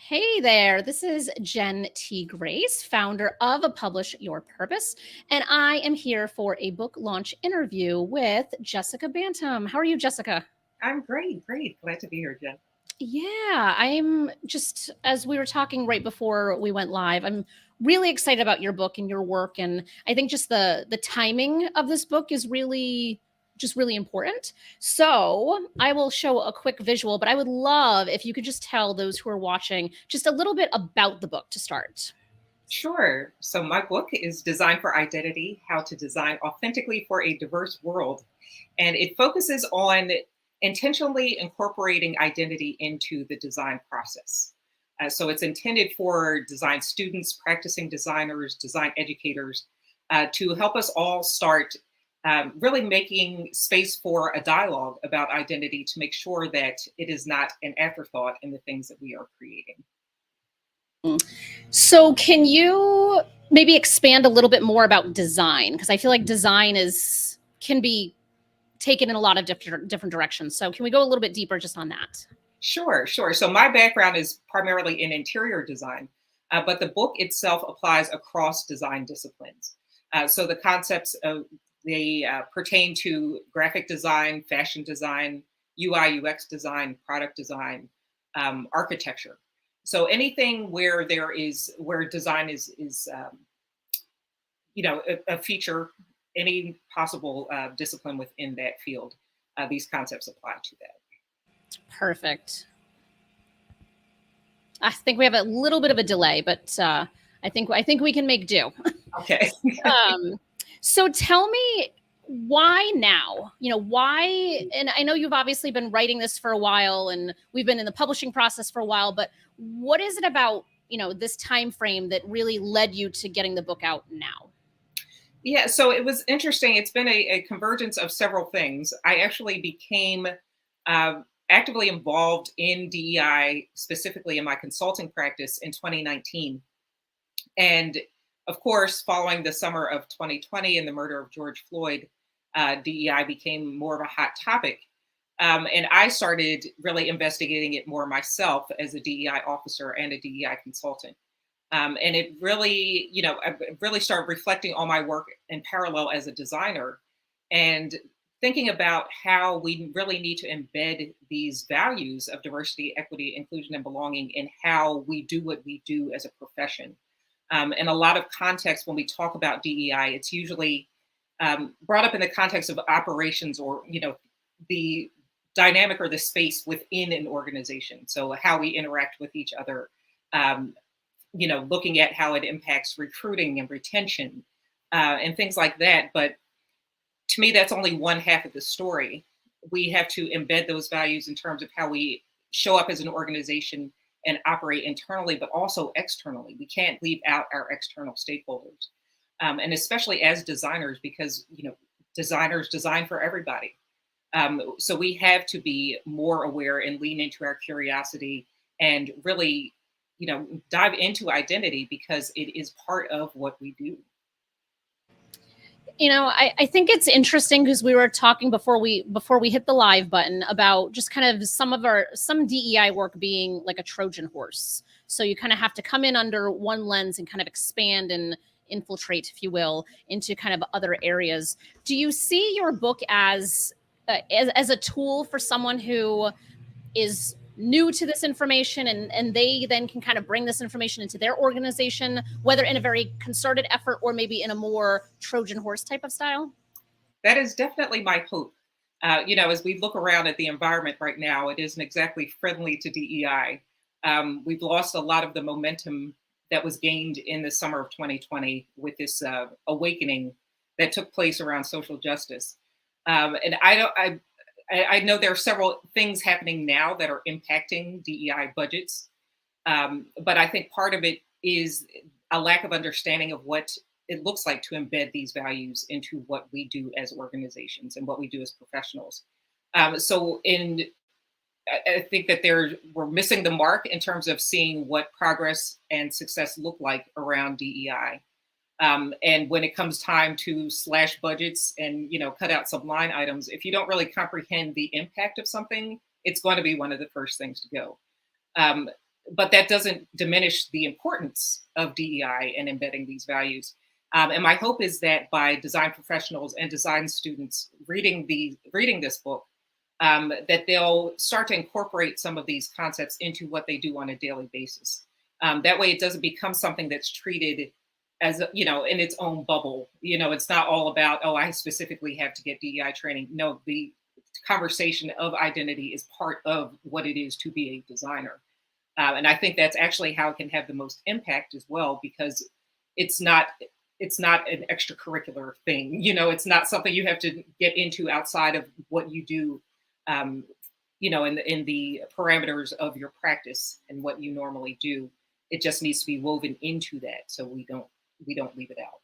Hey there, this is Jen T. Grace, founder of Publish Your Purpose, and I am here for a book launch interview with Jessica Bantom. How are you, Jessica? I'm great, great. Glad to be here, Jen. Yeah, I'm just, as we were talking right before we went live, I'm really excited about your book and your work. And I think just the timing of this book is really important. So I will show a quick visual, but I would love if you could just tell those who are watching just a little bit about the book to start. Sure. So, my book is Design for Identity: How to Design Authentically for a Diverse World. And it focuses on intentionally incorporating identity into the design process. So, it's intended for design students, practicing designers, design educators to help us all start really making space for a dialogue about identity to make sure that it is not an afterthought in the things that we are creating. So, can you maybe expand a little bit more about design? Because I feel like design is can be taken in a lot of different directions. So, can we go a little bit deeper just on that? Sure, sure. So my background is primarily in interior design, but the book itself applies across design disciplines. So the concepts of they pertain to graphic design, fashion design, UI UX design, product design, architecture. So anything where where design is a feature, any possible discipline within that field, these concepts apply to that. Perfect. I think we have a little bit of a delay, but I think we can make do. Okay. Um, so tell me why now? Why? And I know you've obviously been writing this for a while, and we've been in the publishing process for a while. But what is it about this time frame that really led you to getting the book out now? Yeah, so it was interesting. It's been a convergence of several things. I actually became actively involved in DEI, specifically in my consulting practice in 2019. And of course, following the summer of 2020 and the murder of George Floyd, DEI became more of a hot topic. And I started really investigating it more myself as a DEI officer and a DEI consultant. And it really, I really started reflecting on my work in parallel as a designer and thinking about how we really need to embed these values of diversity, equity, inclusion, and belonging in how we do what we do as a profession. In a lot of context, when we talk about DEI, it's usually brought up in the context of operations or, the dynamic or the space within an organization. So how we interact with each other, um, looking at how it impacts recruiting and retention and things like that. But to me, that's only one half of the story. We have to embed those values in terms of how we show up as an organization and operate internally, but also externally. We can't leave out our external stakeholders, and especially as designers, because designers design for everybody. So we have to be more aware and lean into our curiosity and really, dive into identity because it is part of what we do. I think it's interesting because we were talking before we hit the live button about just kind of some DEI work being like a Trojan horse. So you kind of have to come in under one lens and kind of expand and infiltrate, if you will, into kind of other areas. Do you see your book as a tool for someone who is new to this information, and they then can kind of bring this information into their organization, whether in a very concerted effort or maybe in a more Trojan horse type of style? That is definitely my hope. As we look around at the environment right now, it isn't exactly friendly to DEI. We've lost a lot of the momentum that was gained in the summer of 2020 with this awakening that took place around social justice. And I know there are several things happening now that are impacting DEI budgets, but I think part of it is a lack of understanding of what it looks like to embed these values into what we do as organizations and what we do as professionals. So, I think that we're missing the mark in terms of seeing what progress and success look like around DEI. And when it comes time to slash budgets and cut out some line items, if you don't really comprehend the impact of something, it's going to be one of the first things to go. Um, but that doesn't diminish the importance of DEI and embedding these values. And my hope is that by design professionals and design students reading this book, that they'll start to incorporate some of these concepts into what they do on a daily basis. That way, it doesn't become something that's treated as, in its own bubble. It's not all about, oh, I specifically have to get DEI training. No, the conversation of identity is part of what it is to be a designer. And I think that's actually how it can have the most impact as well, because it's not an extracurricular thing. It's not something you have to get into outside of what you do, in the parameters of your practice and what you normally do. It just needs to be woven into that, so we don't leave it out.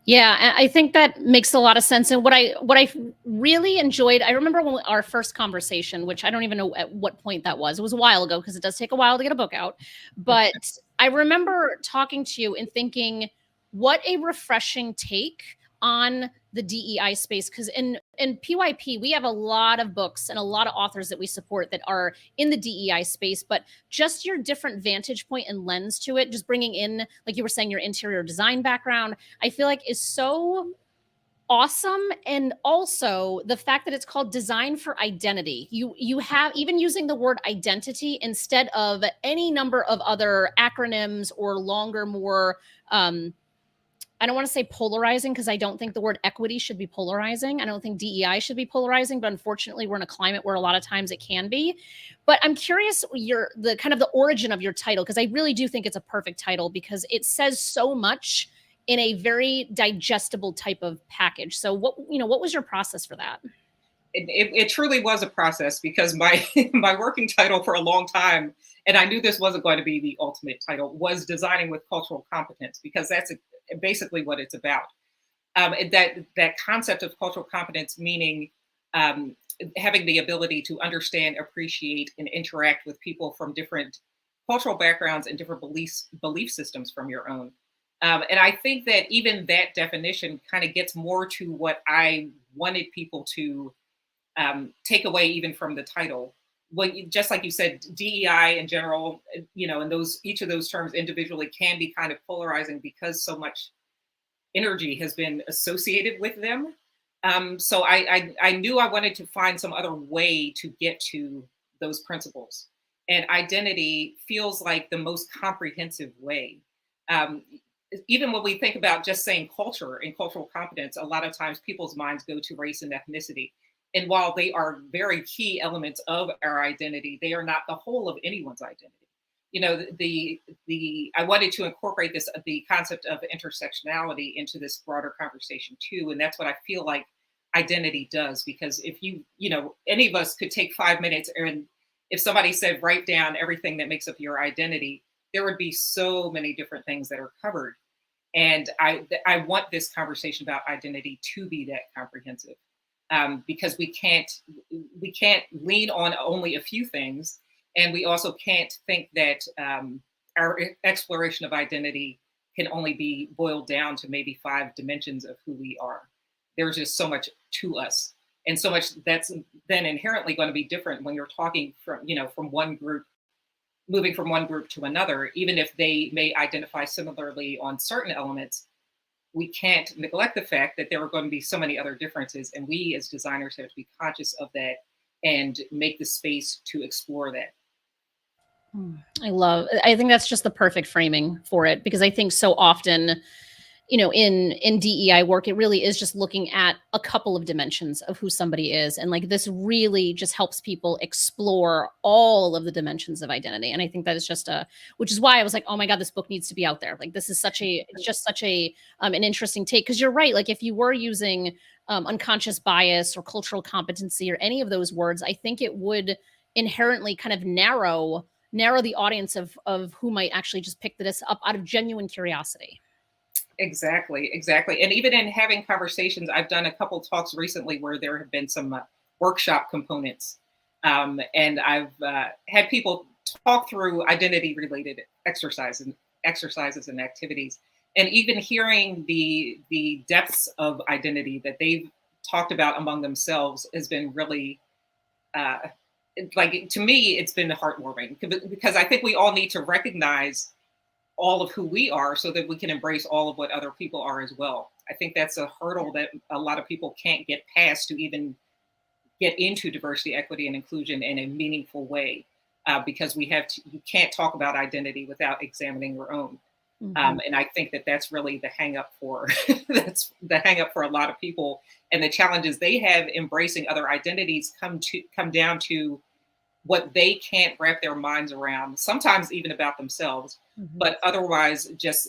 Yeah, and I think that makes a lot of sense. And what I really enjoyed, I remember when our first conversation, which I don't even know at what point that was. It was a while ago because it does take a while to get a book out. But I remember talking to you and thinking, what a refreshing take on the DEI space. Because in PYP, we have a lot of books and a lot of authors that we support that are in the DEI space, but just your different vantage point and lens to it, just bringing in, like you were saying, your interior design background, I feel like is so awesome. And also the fact that it's called Design for Identity. You have, even using the word identity instead of any number of other acronyms or longer, more I don't want to say polarizing, because I don't think the word equity should be polarizing. I don't think DEI should be polarizing, but unfortunately we're in a climate where a lot of times it can be. But I'm curious the kind of the origin of your title, because I really do think it's a perfect title because it says so much in a very digestible type of package. So what was your process for that? It truly was a process, because my my working title for a long time, and I knew this wasn't going to be the ultimate title, was Designing with Cultural Competence, because that's basically what it's about. That concept of cultural competence, meaning having the ability to understand, appreciate, and interact with people from different cultural backgrounds and different belief systems from your own. And I think that even that definition kind of gets more to what I wanted people to take away even from the title. Just like you said, DEI in general, and each of those terms individually can be kind of polarizing because so much energy has been associated with them. So I knew I wanted to find some other way to get to those principles. And identity feels like the most comprehensive way. Even when we think about just saying culture and cultural competence, a lot of times people's minds go to race and ethnicity. And while they are very key elements of our identity, they are not the whole of anyone's identity. I wanted to incorporate the concept of intersectionality into this broader conversation too. And that's what I feel like identity does, because if any of us could take 5 minutes, and if somebody said, write down everything that makes up your identity, there would be so many different things that are covered. And I want this conversation about identity to be that comprehensive. Because we can't lean on only a few things, and we also can't think that our exploration of identity can only be boiled down to maybe 5 dimensions of who we are. There's just so much to us, and so much that's then inherently going to be different when you're talking from one group, moving from one group to another, even if they may identify similarly on certain elements. We can't neglect the fact that there are going to be so many other differences, and we as designers have to be conscious of that and make the space to explore that. I think that's just the perfect framing for it, because I think so often, in DEI work, it really is just looking at a couple of dimensions of who somebody is. And like this really just helps people explore all of the dimensions of identity. And I think that is which is why I was like, oh my God, this book needs to be out there. Like this is it's just such an interesting take. Cause you're right. Like if you were using unconscious bias or cultural competency or any of those words, I think it would inherently kind of narrow the audience of who might actually just pick this up out of genuine curiosity. Exactly. And even in having conversations, I've done a couple talks recently where there have been some workshop components. And I've had people talk through identity-related exercises and activities. And even hearing the depths of identity that they've talked about among themselves has been really like, to me, it's been heartwarming because I think we all need to recognize all of who we are so that we can embrace all of what other people are as well. I think that's a hurdle that a lot of people can't get past to even get into diversity, equity, and inclusion in a meaningful way, because you can't talk about identity without examining your own. And I think that that's really the hang up for that's the hang up for a lot of people, and the challenges they have embracing other identities come down to what they can't wrap their minds around, sometimes even about themselves, but otherwise just,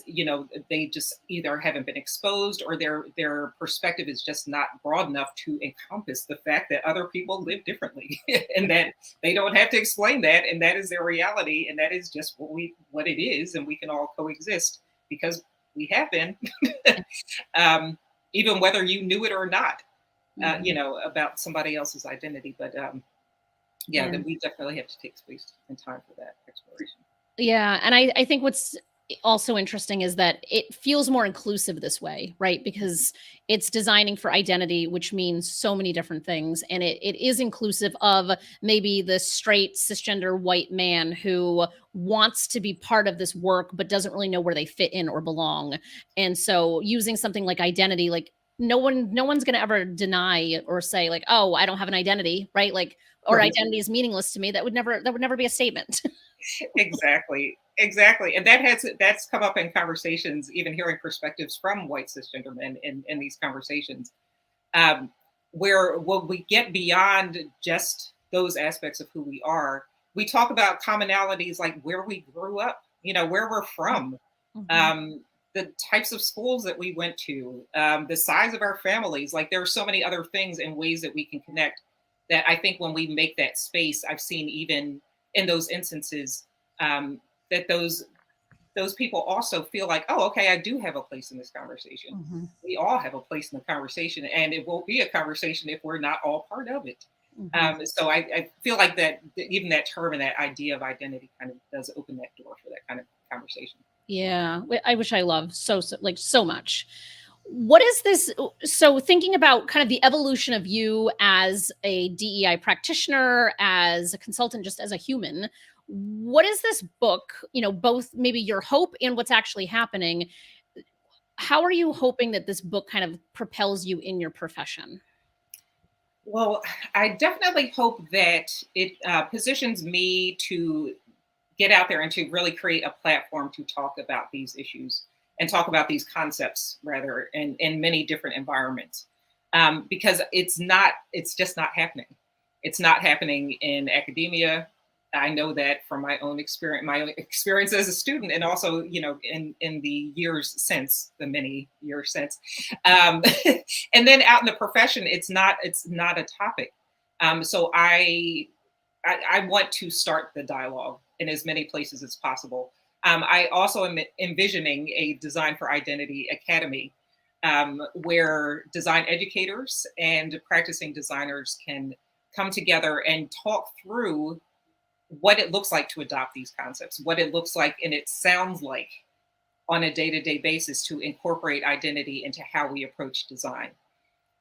they just either haven't been exposed, or their perspective is just not broad enough to encompass the fact that other people live differently and that they don't have to explain that, and that is their reality, and that is just what it is, and we can all coexist because we have been, even whether you knew it or not, about somebody else's identity. But yeah, then we definitely have to take space and time for that exploration. Yeah. And I think what's also interesting is that it feels more inclusive this way, right? Because it's designing for identity, which means so many different things. And it is inclusive of maybe the straight cisgender white man who wants to be part of this work, but doesn't really know where they fit in or belong. And so using something like identity, like no one's going to ever deny or say like, oh, I don't have an identity, right? Like, or Right. identity is meaningless to me. That would never be a statement. Exactly. And that's come up in conversations, even hearing perspectives from white cisgender men in these conversations, where when we get beyond just those aspects of who we are, we talk about commonalities like where we grew up, where we're from, the types of schools that we went to, the size of our families. Like, there are so many other things and ways that we can connect, that I think when we make that space, I've seen even in those instances, that those people also feel like, oh, okay, I do have a place in this conversation. We all have a place in the conversation, and it won't be a conversation if we're not all part of it. So I feel like that even that term and that idea of identity kind of does open that door for that kind of conversation. Yeah, I wish I loved so much. What is this? So thinking about kind of the evolution of you as a DEI practitioner, as a consultant, just as a human, what is this book, both maybe your hope and what's actually happening? How are you hoping that this book kind of propels you in your profession? Well, I definitely hope that it positions me to get out there and to really create a platform to talk about these issues and talk about these concepts, rather, in many different environments, because it's just not happening. It's not happening in academia. I know that from my own experience as a student, and also, in the many years since, and then out in the profession, it's not a topic. So I want to start the dialogue in as many places as possible. I also am envisioning a Design for Identity Academy, where design educators and practicing designers can come together and talk through what it looks like to adopt these concepts, what it looks like and it sounds like on a day-to-day basis to incorporate identity into how we approach design.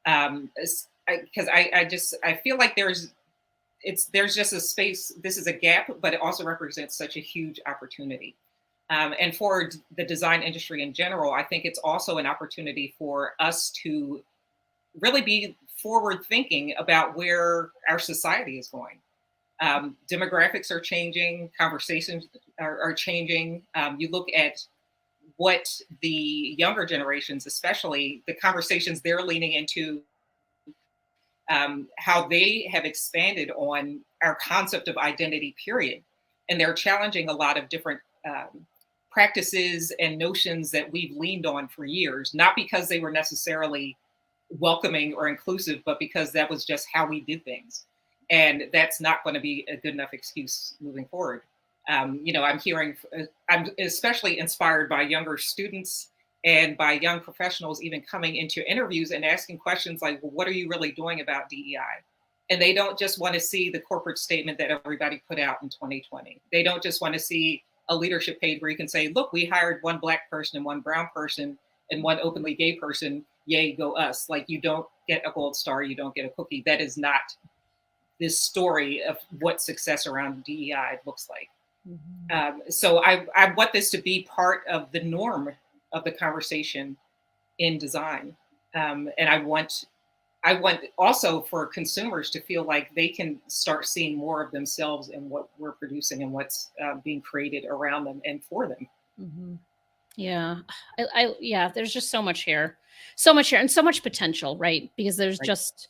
Because I feel like there's just a space. This is a gap, but it also represents such a huge opportunity. And for the design industry in general, I think it's also an opportunity for us to really be forward thinking about where our society is going. Demographics are changing, conversations are changing. You look at what the younger generations, especially the conversations they're leaning into, how they have expanded on our concept of identity, period. And they're challenging a lot of different practices and notions that we've leaned on for years, not because they were necessarily welcoming or inclusive, but because that was just how we did things. And that's not going to be a good enough excuse moving forward. I'm especially inspired by younger students and by young professionals even coming into interviews and asking questions like, well, what are you really doing about DEI? And they don't just want to see the corporate statement that everybody put out in 2020. They don't just want to see a leadership page where you can say, look, we hired one Black person and one brown person and one openly gay person. Yay, go us. Like, you don't get a gold star, you don't get a cookie. That is not this story of what success around DEI looks like. Mhm. So I want this to be part of the norm of the conversation in design, and I want also for consumers to feel like they can start seeing more of themselves in what we're producing and what's being created around them and for them. Mhm. Yeah. Yeah, there's just so much here. So much here and so much potential, right? Because there's Right. just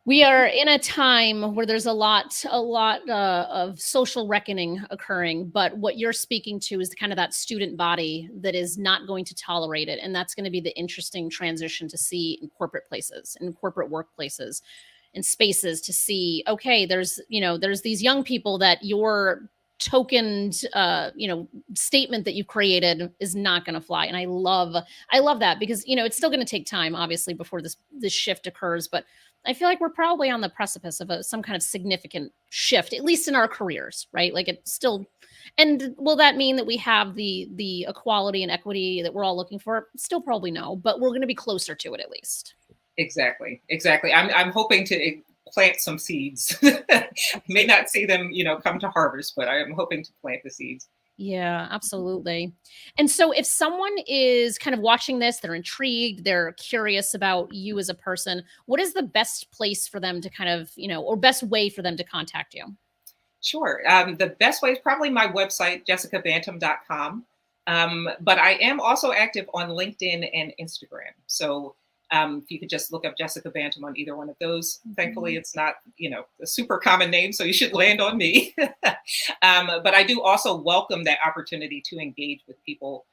we are in a time where there's a lot of social reckoning occurring, but what you're speaking to is kind of that student body that is not going to tolerate it, and that's going to be the interesting transition to see in corporate places, in corporate workplaces, in spaces to see. Okay, there's these young people that your tokened statement that you created is not going to fly, and I love that because it's still going to take time, obviously, before this shift occurs, but I feel like we're probably on the precipice of some kind of significant shift, at least in our careers, right? Like it's still, and will that mean that we have the equality and equity that we're all looking for? Still probably no, but we're going to be closer to it at least. Exactly, exactly. I'm hoping to plant some seeds. May Absolutely. not see them, come to harvest, but I am hoping to plant the seeds. Yeah, absolutely. And so if someone is kind of watching this, they're intrigued, they're curious about you as a person, what is the best place for them to kind of, or best way for them to contact you? Sure. The best way is probably my website, jessicabantom.com. But I am also active on LinkedIn and Instagram. So if you could just look up Jessica Bantom on either one of those. Thankfully, Mhm. it's not, a super common name, so you should land on me. But I do also welcome that opportunity to engage with people.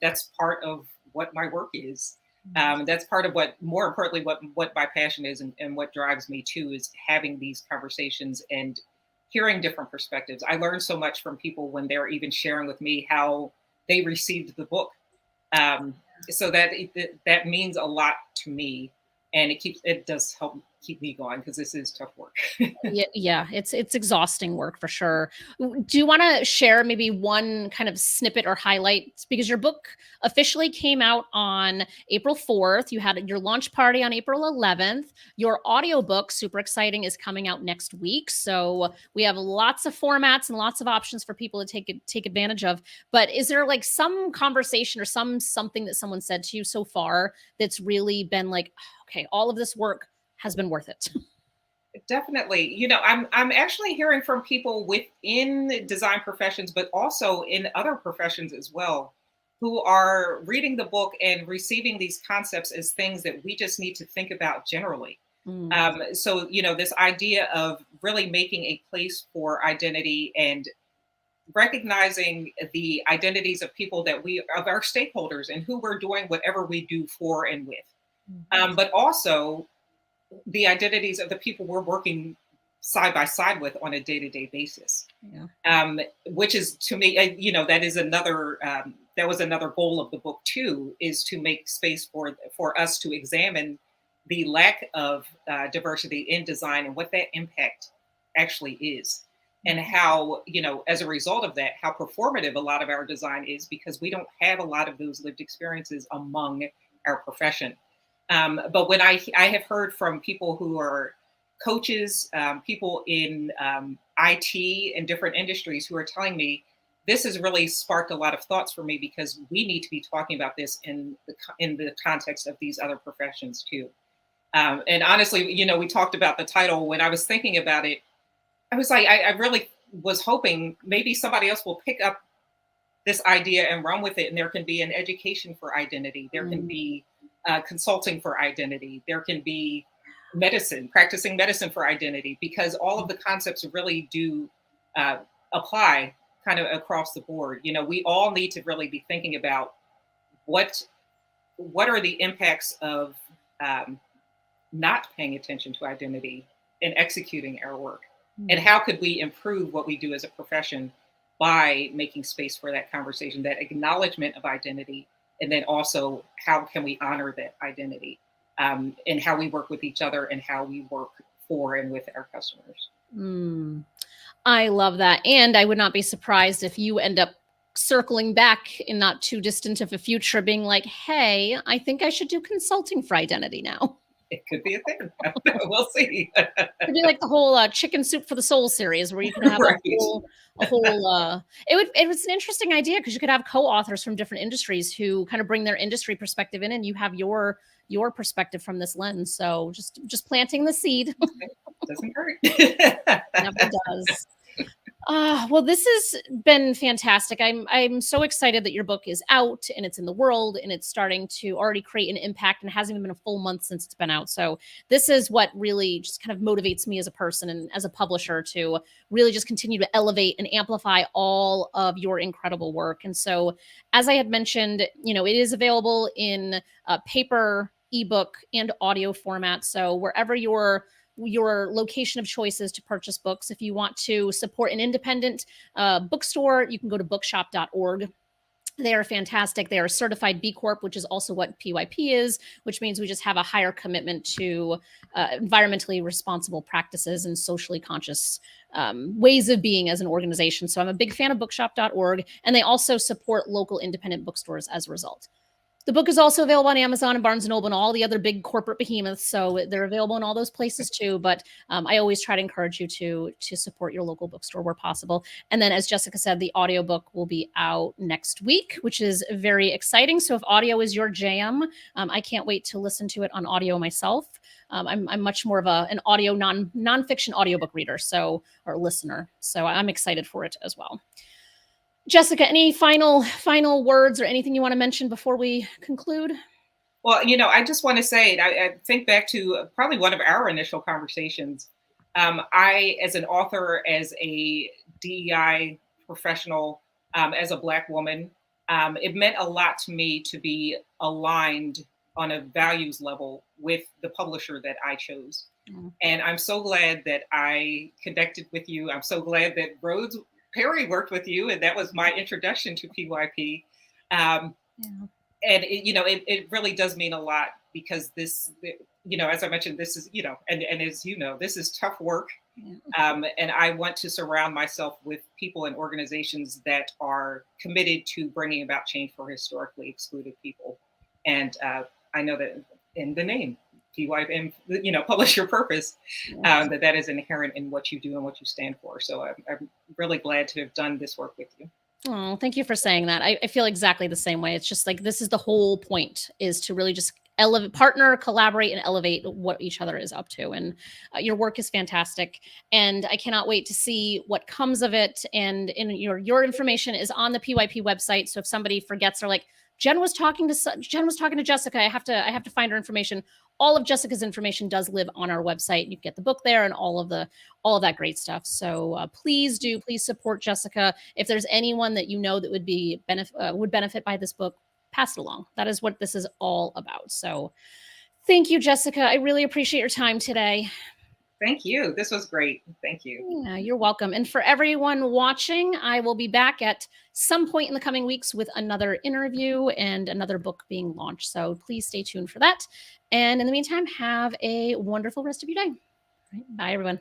That's part of what my work is. That's part of what, more importantly, what my passion is, and what drives me too, is having these conversations and hearing different perspectives. I learned so much from people when they're even sharing with me how they received the book. Um, so that means a lot to me, and it does help keep me going because this is tough work. Yeah, yeah, it's exhausting work for sure. Do you want to share maybe one kind of snippet or highlight because your book officially came out on April 4th. You had your launch party on April 11th. Your audiobook, super exciting, is coming out next week. So we have lots of formats and lots of options for people to take advantage of. But is there like some conversation or something that someone said to you so far that's really been like, okay, all of this work has been worth it? Definitely. I'm actually hearing from people within design professions, but also in other professions as well, who are reading the book and receiving these concepts as things that we just need to think about generally. Mm. So, this idea of really making a place for identity and recognizing the identities of people of our stakeholders and who we're doing whatever we do for and with. Mhm. But also the identities of the people we're working side by side with on a day-to-day basis, Yeah. which is to me, that was another goal of the book too, is to make space for us to examine the lack of diversity in design and what that impact actually is, and Mhm. how, as a result of that, how performative a lot of our design is because we don't have a lot of those lived experiences among our profession. But when I have heard from people who are coaches, people in IT and different industries who are telling me this has really sparked a lot of thoughts for me because we need to be talking about this in the context of these other professions too. And honestly, we talked about the title. When I was thinking about it, I was like, I really was hoping maybe somebody else will pick up this idea and run with it. And there can be an education for identity. There can Mm. be consulting for identity. There can be practicing medicine for identity, because all of the concepts really do uh, apply kind of across the board. We all need to really be thinking about what what are the impacts of um, not paying attention to identity in executing our work, and Mm. how could we improve what we do as a profession by making space for that conversation, that acknowledgement of identity, and then also how can we honor that identity, and how we work with each other and how we work for and with our customers. Mm. I love that. And I would not be surprised if you end up circling back in not too distant of a future, being like, hey, I think I should do consulting for identity now. It could be a thing. We'll see. It'd be like the whole Chicken Soup for the Soul series, where you can have Right. a whole. It was an interesting idea because you could have co-authors from different industries who kind of bring their industry perspective in, and you have your perspective from this lens. So just planting the seed. Doesn't hurt. Never does. Well, this has been fantastic. I'm so excited that your book is out and it's in the world and it's starting to already create an impact, and it hasn't even been a full month since it's been out. So this is what really just kind of motivates me as a person and as a publisher to really just continue to elevate and amplify all of your incredible work. And so, as I had mentioned, it is available in paper, ebook, and audio format. So wherever your location of choice is to purchase books. If you want to support an independent bookstore, you can go to bookshop.org. They are fantastic. They are certified B Corp, which is also what PYP is, which means we just have a higher commitment to environmentally responsible practices and socially conscious ways of being as an organization. So I'm a big fan of bookshop.org, and they also support local independent bookstores as a result. The book is also available on Amazon and Barnes & Noble and all the other big corporate behemoths. So they're available in all those places too. But I always try to encourage you to support your local bookstore where possible. And then, as Jessica said, the audiobook will be out next week, which is very exciting. So if audio is your jam, I can't wait to listen to it on audio myself. I'm much more of an audio nonfiction audiobook reader, or listener. So I'm excited for it as well. Jessica, any final words or anything you want to mention before we conclude? Well, I just want to say, I think back to probably one of our initial conversations. I, as an author, as a DEI professional, as a Black woman, it meant a lot to me to be aligned on a values level with the publisher that I chose. Mm. And I'm so glad that I connected with you. I'm so glad that Rose Perry worked with you, and that was my introduction to PYP. And it really does mean a lot, because this, as I mentioned, this is, and as this is tough work. Yeah. And I want to surround myself with people and organizations that are committed to bringing about change for historically excluded people. And I know that in the name PYP, publish your purpose, that is inherent in what you do and what you stand for. So I'm really glad to have done this work with you. Oh, thank you for saying that. I feel exactly the same way. It's just like, this is the whole point, is to really just partner, collaborate, and elevate what each other is up to. And your work is fantastic. And I cannot wait to see what comes of it. And your information is on the PYP website. So if somebody forgets, or like, Jen was talking to Jessica, I have to find her information. All of Jessica's information does live on our website. You can get the book there and all of that great stuff. So please support Jessica. If there's anyone that that would benefit by this book, pass it along. That is what this is all about. So thank you, Jessica. I really appreciate your time today. Thank you. This was great. Thank you. Yeah, you're welcome. And for everyone watching, I will be back at some point in the coming weeks with another interview and another book being launched. So please stay tuned for that. And in the meantime, have a wonderful rest of your day. All right, bye, everyone.